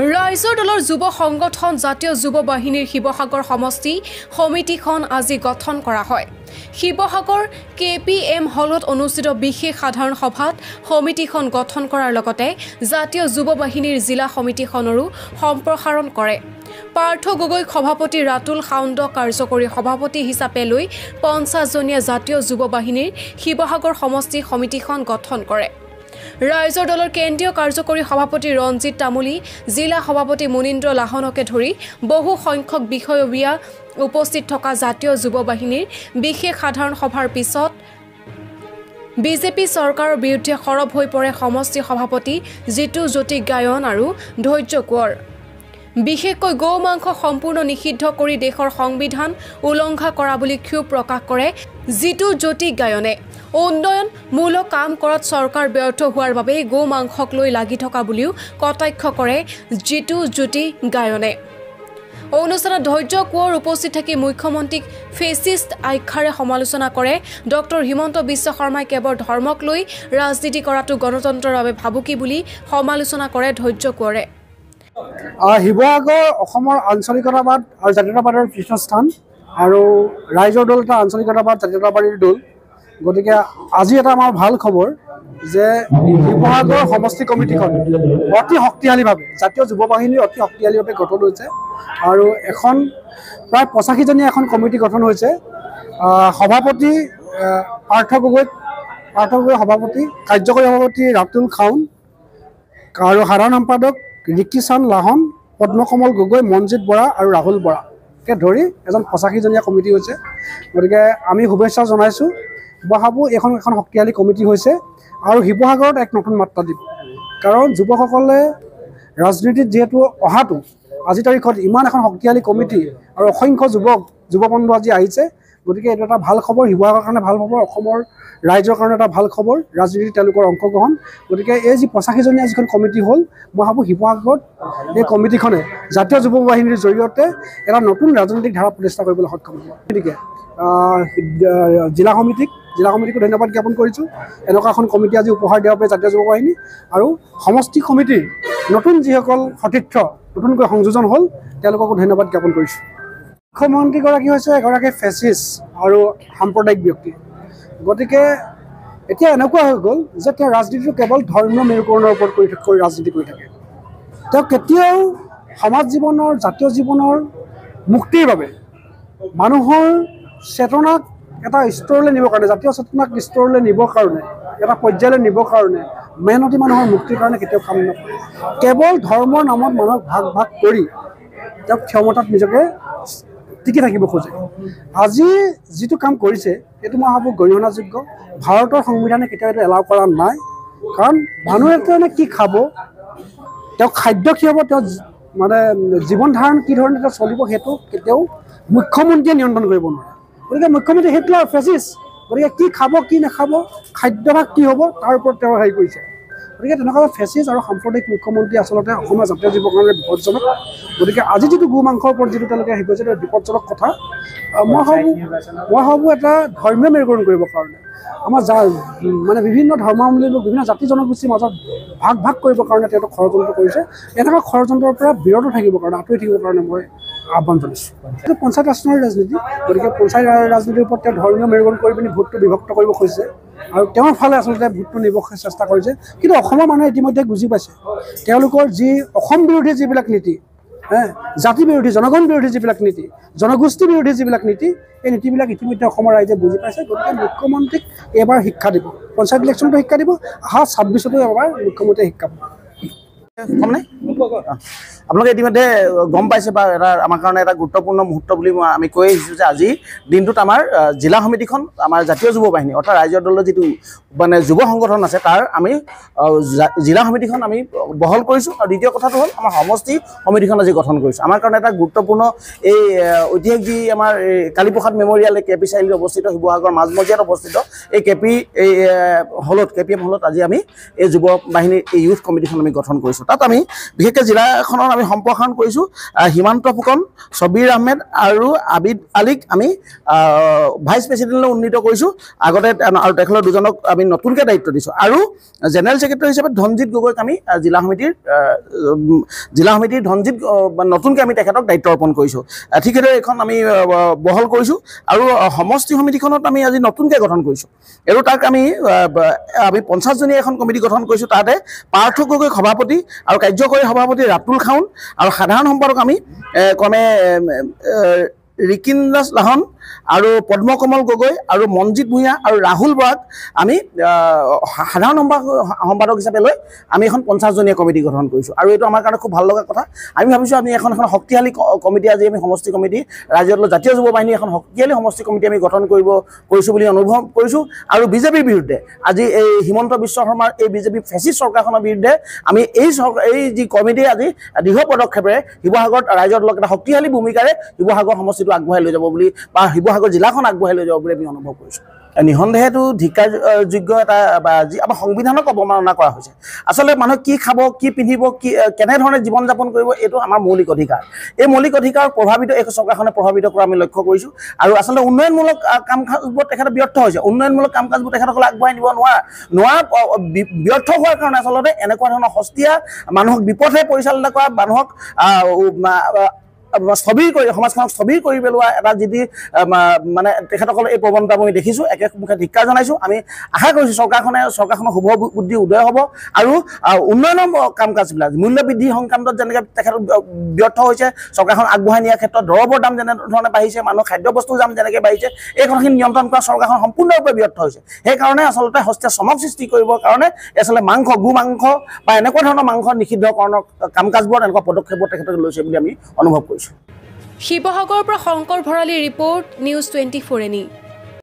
ৰাইজৰ দলৰ যুৱ সংগঠন জাতীয় যুৱ বাহিনীৰ শিৱসাগৰ সমষ্টি সমিতিখন আজি গঠন কৰা হয়। শিৱসাগৰ KPM হলত অনুষ্ঠিত বিশেষ সাধাৰণ সভাত সমিতিখন গঠন কৰাৰ লগতে জাতীয় যুৱ বাহিনীৰ জিলা সমিতিখনৰো সম্প্ৰসাৰণ কৰে। পাৰ্থ গগৈ সভাপতি ৰাতুল খাউণ্ড কাৰ্যকৰী সভাপতি হিচাপে লৈ 50জনীয়া জাতীয় যুৱ বাহিনীৰ শিৱসাগৰ সমষ্টি সমিতিখন গঠন কৰে। ৰাইজৰ দলৰ কেন্দ্ৰীয় কাৰ্যকৰী সভাপতি ৰঞ্জিত তামুলী, জিলা সভাপতি মুনীন্দ্ৰ লাহনকে ধৰি বহু সংখ্যক বিষয়ববীয়া উপস্থিত থকা জাতীয় যুৱ বাহিনীৰ বিশেষ সাধাৰণ সভাৰ পিছত বিজেপি চৰকাৰৰ বিৰুদ্ধে সৰব হৈ পৰে সমষ্টি সভাপতি জিতু জ্যোতি গায়ন আৰু ধৈৰ্য কোঁৱৰ। বিশেষকৈ গৌ মাংস সম্পূৰ্ণ নিষিদ্ধ কৰি দেশৰ সংবিধান উলংঘা কৰা বুলি ক্ষোভ প্ৰকাশ কৰে জিতু জ্যোতি গায়নে। উন্নয়নমূলক কাম কৰাত চৰকাৰ ব্যৰ্থ হোৱাৰ বাবে গৌ মাংসক লৈ লাগি থকা বুলিও কটাক্ষ কৰে জিতু জ্যোতি গায়নে। অনুষ্ঠানত ধৈৰ্য কোঁৱৰ উপস্থিত থাকি মুখ্যমন্ত্ৰীক ফেচিষ্ট আখ্যাৰে সমালোচনা কৰে। ডক্টৰ হিমন্ত বিশ্ব শৰ্মাই কেৱল ধৰ্মক লৈ ৰাজনীতি কৰাটো গণতন্ত্ৰৰ বাবে ভাবুকি বুলি সমালোচনা কৰে ধৈৰ্য কোঁৱৰে। শিৱসাগৰ অসমৰ আঞ্চলিকতাবাদ আৰু জাতীয়তাবাদৰ পীঠস্থান আৰু ৰাইজৰ দল এটা আঞ্চলিকতাবাদ জাতীয়তাবাদীৰ দল। গতিকে আজি এটা আমাৰ ভাল খবৰ যে শিৱসাগৰ সমষ্টি কমিটিখন অতি শক্তিশালীভাৱে জাতীয় যুৱ বাহিনীৰ অতি শক্তিশালীভাৱে গঠন হৈছে আৰু এখন প্ৰায় 85জনীয়া এখন কমিটি গঠন হৈছে। সভাপতি পাৰ্থ গগৈ সভাপতি, কাৰ্যকৰী সভাপতি ৰাতুল খাউন আৰু সাধাৰণ সম্পাদক ৰিকিচান লাহন, পদ্মকমল গগৈ, মনজিত বৰা আৰু ৰাহুল বৰাকে ধৰি এজন 85জনীয়া কমিটি হৈছে। গতিকে আমি শুভেচ্ছা জনাইছোঁ। শিৱসাগৰ এখন শক্তিশালী কমিটি হৈছে আৰু শিৱসাগৰত এক নতুন মাত্ৰা দিব। কাৰণ যুৱকসকলে ৰাজনীতিত যিহেতু অহাটো আজিৰ তাৰিখত ইমান এখন শক্তিশালী কমিটি আৰু অসংখ্য যুৱ বন্ধু আজি আহিছে। গতিকে এইটো এটা ভাল খবৰ, শিৱসাগৰৰ কাৰণে ভাল খবৰ, অসমৰ ৰাইজৰ কাৰণে এটা ভাল খবৰ, ৰাজনীতিত তেওঁলোকৰ অংশগ্ৰহণ। গতিকে এই যি 85জনীয়া যিখন কমিটি হ'ল, মই ভাবোঁ শিৱসাগৰত এই কমিটিখনে জাতীয় যুৱ বাহিনীৰ জৰিয়তে এটা নতুন ৰাজনৈতিক ধাৰা প্ৰতিষ্ঠা কৰিবলৈ সক্ষম হ'ব। গতিকে জিলা সমিতিকো ধন্যবাদ জ্ঞাপন কৰিছোঁ। এনেকুৱা এখন কমিটি আজি উপহাৰ দিয়াৰ বাবে জাতীয় যুৱ বাহিনী আৰু সমষ্টি সমিতিৰ নতুন যিসকল সতীৰ্থ নতুনকৈ সংযোজন হ'ল তেওঁলোককো ধন্যবাদ জ্ঞাপন কৰিছোঁ। মুখ্যমন্ত্ৰীগৰাকী হৈছে এগৰাকী ফেচিষ্ট আৰু সাম্প্ৰদায়িক ব্যক্তি। গতিকে এতিয়া এনেকুৱা হৈ গ'ল যে তেওঁ ৰাজনীতিটো কেৱল ধৰ্মীয় মেৰুকৰণৰ ওপৰত কৰি ৰাজনীতি কৰি থাকে। তেওঁ কেতিয়াও সমাজ জীৱনৰ জাতীয় জীৱনৰ মুক্তিৰ বাবে মানুহৰ চেতনাক এটা স্তৰলৈ নিবৰ কাৰণে, জাতীয় চেতনাক স্তৰলৈ নিবৰ কাৰণে, এটা পৰ্যায়লৈ নিবৰ কাৰণে, মেহনতি মানুহৰ মুক্তিৰ কাৰণে কেতিয়াও কাম নকৰে। কেৱল ধৰ্মৰ নামত মানুহক ভাগ কৰি তেওঁ ক্ষমতাত নিজকে টিকি থাকিব খোজে। আজি যিটো কাম কৰিছে এইটো মই ভাবোঁ গৰিহণাযোগ্য। ভাৰতৰ সংবিধানে কেতিয়াও এইটো এলাউ কৰা নাই। কাৰণ মানুহে তেওঁ কি খাব, তেওঁ খাদ্য কি হ'ব, তেওঁ মানে জীৱন ধাৰণ কি ধৰণে তেওঁ চলিব সেইটো কেতিয়াও মুখ্যমন্ত্ৰীয়ে নিয়ন্ত্ৰণ কৰিব নোৱাৰে। গতিকে মুখ্যমন্ত্ৰী সেইটো ফেচিষ্ট। গতিকে কি খাব কি নাখাব, খাদ্যভাগ কি হ'ব তাৰ ওপৰত তেওঁ হেৰি কৰিছে। গতিকে তেনেকুৱা ফেচিষ্ট আৰু সাম্প্ৰদায়িক মুখ্যমন্ত্ৰী আচলতে অসমৰ জাতীয় জীৱৰ কাৰণে বিপদজনক। গতিকে আজি যিটো গৌ মাংসৰ ওপৰত যিটো তেওঁলোকে হেৰি কৰিছে সেইটো বিপদজনক কথা। মই ভাবোঁ এটা ধৰ্মীয় মেৰুকৰণ কৰিবৰ কাৰণে আমাৰ মানে বিভিন্ন ধৰ্মাৱলম্বী লোক, বিভিন্ন জাতি জনগোষ্ঠীৰ মাজত ভাগ কৰিবৰ কাৰণে তেওঁলোকে ষড়যন্ত্ৰ কৰিছে। এনেকুৱা ষড়যন্ত্ৰৰ পৰা বিৰত থাকিবৰ কাৰণে, আঁতৰি থাকিবৰ কাৰণে মই আহ্বান জনাইছোঁ। এইটো পঞ্চায়ত ৰাজনীতিৰ ৰাজনীতি। গতিকে পঞ্চায়ত ৰাজনীতিৰ ওপৰত তেওঁ ধৰ্মীয় মেৰুকৰণ কৰি পিনি ভোটটো বিভক্ত কৰিব খুজিছে আৰু তেওঁৰ ফালে আচলতে ভোটটো নিবৰ চেষ্টা কৰিছে। কিন্তু অসমৰ মানুহে ইতিমধ্যে বুজি পাইছে তেওঁলোকৰ যি অসম বিৰোধী যিবিলাক নীতি, জাতি বিৰোধী, জনগণ বিৰোধী যিবিলাক নীতি, জনগোষ্ঠী বিৰোধী যিবিলাক নীতি, এই নীতিবিলাক ইতিমধ্যে অসমৰ ৰাইজে বুজি পাইছে। গতিকে মুখ্যমন্ত্ৰীক এইবাৰ শিক্ষা দিব, পঞ্চায়ত ইলেকশ্যনতো শিক্ষা দিব, অহা 26তো এবাৰ মুখ্যমন্ত্ৰীয়ে শিক্ষা দিব। আপোনালোকে ইতিমধ্যে গম পাইছে বা এটা আমাৰ কাৰণে এটা গুৰুত্বপূৰ্ণ মুহূৰ্ত বুলি আমি কৈ আহিছোঁ যে আজিৰ দিনটোত আমাৰ জিলা সমিতিখন, আমাৰ জাতীয় যুৱ বাহিনী অৰ্থাৎ ৰাইজৰ দলৰ যিটো মানে যুৱ সংগঠন আছে তাৰ আমি জিলা সমিতিখন আমি বহল কৰিছোঁ। আৰু দ্বিতীয় কথাটো হ'ল আমাৰ সমষ্টি সমিতিখন আজি গঠন কৰিছোঁ। আমাৰ কাৰণে এটা গুৰুত্বপূৰ্ণ এই ঐতিহাসিক যি আমাৰ কালীপ্ৰসাদ মেমৰিয়েল KP চাৰিআলিত অৱস্থিত, শিৱসাগৰ মাজমজিয়াত অৱস্থিত এই KPM হলত আজি আমি এই যুৱ বাহিনীৰ এই ইউথ কমিটিখন আমি গঠন কৰিছোঁ। তাত আমি বিশেষকৈ জিলাখনৰ আমি আমি সম্প্ৰসাৰণ কৰিছোঁ হিমান্ত ফুকন ছবিৰ আহমেদ আৰু আবিদ আলীক আমি ভাইচ প্ৰেচিডেণ্টলৈ উন্নীত কৰিছোঁ আগতে আৰু তেখেতৰ দুজনক আমি নতুনকৈ দায়িত্ব দিছোঁ আৰু জেনেৰেল ছেক্ৰেটাৰী হিচাপে ধনজিৎ গগৈক আমি জিলা সমিতিৰ ধনজিৎ নতুনকৈ আমি তেখেতক দায়িত্ব অৰ্পণ কৰিছোঁ ঠিক সেইদৰে এইখন আমি বহল কৰিছোঁ আৰু সমষ্টি সমিতিখনত আমি আজি নতুনকৈ গঠন কৰিছোঁ আৰু তাক আমি 50জনীয়া এখন কমিটি গঠন কৰিছোঁ তাতে পাৰ্থ গগৈ সভাপতি আৰু কাৰ্যকৰী সভাপতি ৰাতুল খাউন আৰু সাধাৰণ সম্পাদক আমি ক্ৰমে ৰিকিনদাস লাহন আৰু পদ্মকমল গগৈ আৰু মনজিৎ ভূঞা আৰু ৰাহুল বৰাক আমি সাধাৰণ সম্পাদক হিচাপে লৈ আমি এখন 50জনীয়া কমিটি গঠন কৰিছোঁ আৰু এইটো আমাৰ কাৰণে খুব ভাল লগা কথা আমি ভাবিছোঁ আমি এখন শক্তিশালী কমিটি আজি আমি সমষ্টি কমিটি ৰাজ্যৰ জাতীয় যুৱ বাহিনী এখন শক্তিশালী সমষ্টি কমিটি আমি গঠন কৰিছোঁ বুলি অনুভৱ কৰিছোঁ আৰু বিজেপিৰ বিৰুদ্ধে আজি এই হিমন্ত বিশ্ব শৰ্মাৰ এই বিজেপি ফেচিষ্ট চৰকাৰখনৰ বিৰুদ্ধে আমি এই যি কমিটি আজি দৃঢ় পদক্ষেপেৰে শিৱসাগৰত ৰাইজৰ দলক এটা শক্তিশালী ভূমিকাৰে শিৱসাগৰ সমষ্টিটো আগবঢ়াই লৈ যাব বুলি বা শিৱসাগৰ জিলাখন আগবঢ়াই লৈ যাব বুলি আমি অনুভৱ কৰিছোঁ নিঃসন্দেহেতো ধিক্কাৰযোগ্য এটা যি আমাৰ সংবিধানক অৱমাননা কৰা হৈছে আচলতে মানুহে কি খাব কি পিন্ধিব কি কেনেধৰণে জীৱন যাপন কৰিব এইটো আমাৰ মৌলিক অধিকাৰ এই মৌলিক অধিকাৰ প্ৰভাৱিত এই চৰকাৰখনে প্ৰভাৱিত কৰা আমি লক্ষ্য কৰিছোঁ আৰু আচলতে উন্নয়নমূলক কাম কাজবোৰ তেখেতে ব্যৰ্থ হৈছে উন্নয়নমূলক কাম কাজবোৰ তেখেতসকলে আগবঢ়াই নিব ব্যৰ্থ হোৱাৰ কাৰণে আচলতে এনেকুৱা ধৰণৰ সস্তীয়া মানুহক বিপথে পৰিচালনা কৰা মানুহক স্থবিৰ কৰি সমাজখনক স্থবিৰ কৰি পেলোৱা এটা যি মানে তেখেতসকলে এই প্ৰৱণতা মই দেখিছোঁ একেমুখে ধিক্কাৰ জনাইছোঁ আমি আশা কৰিছোঁ চৰকাৰখনৰ শুভ বুদ্ধি উদয় হ'ব আৰু উন্নয়নৰ কাম কাজবিলাক মূল্য বৃদ্ধি সংক্ৰান্তত যেনেকৈ তেখেত ব্যৰ্থ হৈছে চৰকাৰখন আগবঢ়াই নিয়াৰ ক্ষেত্ৰত দৰৱৰ দাম যেনেধৰণে বাঢ়িছে মানুহৰ খাদ্যবস্তুৰ দাম যেনেকৈ বাঢ়িছে এই কথাখিনি নিয়ন্ত্ৰণ কৰা চৰকাৰখন সম্পূৰ্ণৰূপে ব্যৰ্থ হৈছে সেইকাৰণে আচলতে সস্তীয়া চমক সৃষ্টি কৰিবৰ কাৰণে আচলতে গো মাংস বা এনেকুৱা ধৰণৰ মাংস নিষিদ্ধকৰণৰ কাম কাজবোৰত এনেকুৱা পদক্ষেপবোৰ তেখেতে লৈছে বুলি আমি অনুভৱ কৰিছোঁ শিৱসাগৰৰ পৰা Shankar Bharali report news 24 any